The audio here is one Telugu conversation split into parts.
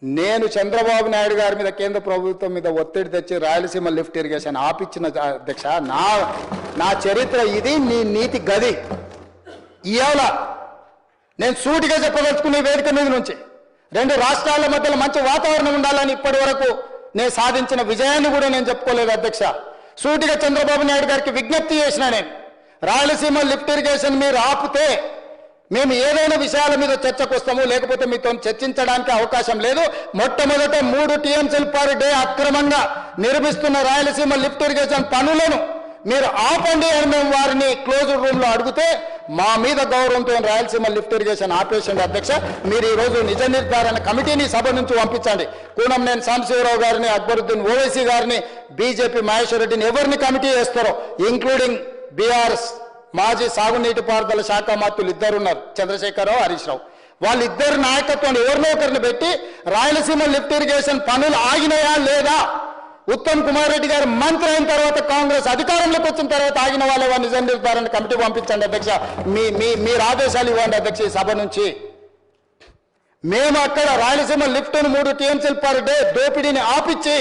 నేను చంద్రబాబు నాయుడు గారి మీద కేంద్ర ప్రభుత్వం మీద ఒత్తిడి తెచ్చి రాయలసీమ లిఫ్ట్ ఇరిగేషన్ ఆపిచ్చిన అధ్యక్ష నా చరిత్ర ఇది, నీ నీతి గది. ఇవాళ నేను సూటిగా చెప్పదలుచుకునే వేదిక మీద నుంచి రెండు రాష్ట్రాల మధ్యలో మంచి వాతావరణం ఉండాలని ఇప్పటి వరకు నేను సాధించిన విజయాన్ని కూడా నేను చెప్పుకోలేదు అధ్యక్ష. సూటిగా చంద్రబాబు నాయుడు గారికి విజ్ఞప్తి చేసిన నేను, రాయలసీమ లిఫ్ట్ ఇరిగేషన్ మీరు ఆపితే మేము ఏదైనా విషయాల మీద చర్చకు వస్తాము, లేకపోతే మీతో చర్చించడానికి అవకాశం లేదు. మొట్టమొదట 3 టీఎంసీల పర్ డే అక్రమంగా నిర్మిస్తున్న రాయలసీమ లిఫ్ట్ ఇరిగేషన్ పనులను మీరు ఆపండి అని మేము వారిని క్లోజ్డ్ రూమ్ లో అడిగితే మా మీద గౌరవంతో రాయలసీమ లిఫ్ట్ ఇరిగేషన్ ఆపేషండి అధ్యక్ష. మీరు ఈ రోజు నిజ నిర్ధారణ కమిటీని సభ నుంచి పంపించండి. కూనంనేని సాంబశివరావు గారిని, అక్బరుద్దీన్ ఓవైసీ గారిని, బీజేపీ మహేశ్వర్ రెడ్డిని ఎవరిని కమిటీ చేస్తారో, ఇంక్లూడింగ్ బీఆర్ఎస్ మాజీ సాగునీటి పారుదల శాఖ మంత్రులు ఇద్దరు ఉన్నారు, చంద్రశేఖరరావు, హరీష్ రావు. వాళ్ళిద్దరు నాయకత్వాన్ని ఎవరినో ఒకరిని పెట్టి రాయలసీమ లిఫ్ట్ ఇరిగేషన్ పనులు ఆగినాయా లేదా, ఉత్తమ్ కుమార్ రెడ్డి గారు మంత్రి అయిన తర్వాత కాంగ్రెస్ అధికారంలోకి వచ్చిన తర్వాత ఆగిన వాళ్ళ నిజ నిర్ధారణ కమిటీ పంపించండి అధ్యక్ష. మీరు ఆదేశాలు ఇవ్వండి అధ్యక్ష. ఈ సభ నుంచి మేము అక్కడ రాయలసీమ లిఫ్ట్ 3 టీఎంసీల పర్ డే దోపిడీని ఆపిచ్చి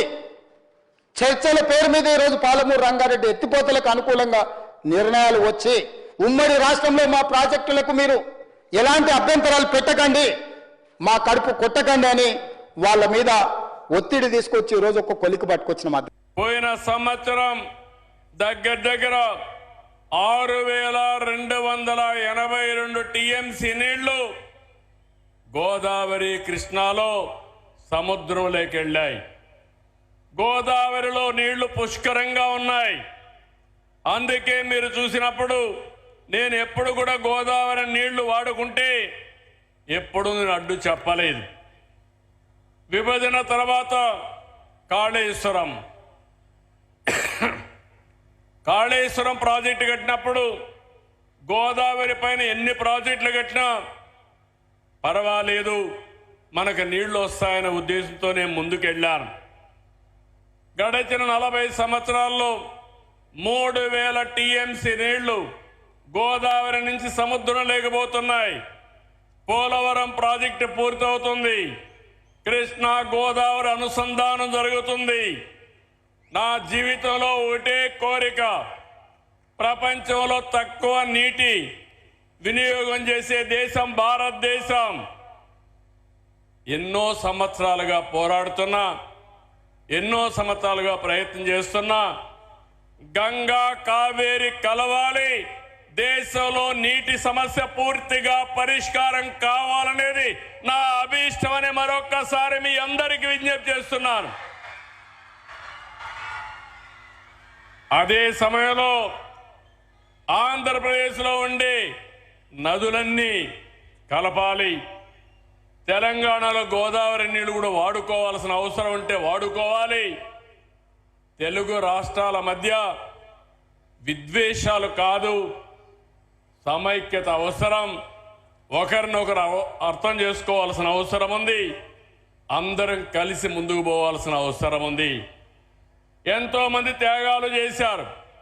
చర్చల పేరు మీద ఈరోజు పాలమూరు రంగారెడ్డి ఎత్తిపోతలకు అనుకూలంగా నిర్ణయాలు వచ్చి ఉమ్మడి రాష్ట్రంలో మా ప్రాజెక్టులకు మీరు ఎలాంటి అభ్యంతరాలు పెట్టకండి, మా కడుపు కొట్టకండి అని వాళ్ళ మీద ఒత్తిడి తీసుకొచ్చి ఈరోజు ఒక కొలికి పట్టుకొచ్చిన మాత్రం. పోయిన సంవత్సరం దగ్గర 6282 టీఎంసీ నీళ్లు గోదావరి కృష్ణాలో సముద్రంలోకి వెళ్ళాయి. గోదావరిలో నీళ్లు పుష్కరంగా ఉన్నాయి. అందుకే మీరు చూసినప్పుడు నేను ఎప్పుడు కూడా గోదావరి నీళ్లు వాడుకుంటే ఎప్పుడు నేను అడ్డు చెప్పలేదు. విభజన తర్వాత కాళేశ్వరం ప్రాజెక్టు కట్టినప్పుడు గోదావరి పైన ఎన్ని ప్రాజెక్టులు కట్టినా పర్వాలేదు, మనకు నీళ్లు వస్తాయనే ఉద్దేశంతో నేను ముందుకెళ్ళాను. గడిచిన 40 సంవత్సరాల్లో 3000 టీఎంసీ నీళ్లు గోదావరి నుంచి సముద్రం లేకపోతున్నాయి. పోలవరం ప్రాజెక్టు పూర్తవుతుంది. కృష్ణా గోదావరి అనుసంధానం జరుగుతుంది. నా జీవితంలో ఒకటే కోరిక, ప్రపంచంలో తక్కువ నీటి వినియోగం చేసే దేశం భారతదేశం. ఎన్నో సంవత్సరాలుగా పోరాడుతున్నా, ఎన్నో సంవత్సరాలుగా ప్రయత్నం చేస్తున్నా, గంగా కావేరి కలవాలి, దేశంలో నీటి సమస్య పూర్తిగా పరిష్కారం కావాలనేది నా అభీష్టమని మరొక్కసారి మీ అందరికీ విజ్ఞప్తి చేస్తున్నాను. అదే సమయంలో ఆంధ్రప్రదేశ్లో ఉండే నదులన్నీ కలపాలి. తెలంగాణలో గోదావరి నీళ్లు కూడా వాడుకోవాల్సిన అవసరం ఉంటే వాడుకోవాలి. తెలుగు రాష్ట్రాల మధ్య విద్వేషాలు కాదు, సమైక్యత అవసరం. ఒకరినొకరు అర్థం చేసుకోవాల్సిన అవసరం ఉంది. అందరం కలిసి ముందుకు పోవాల్సిన అవసరం ఉంది. ఎంతో మంది త్యాగాలు చేశారు.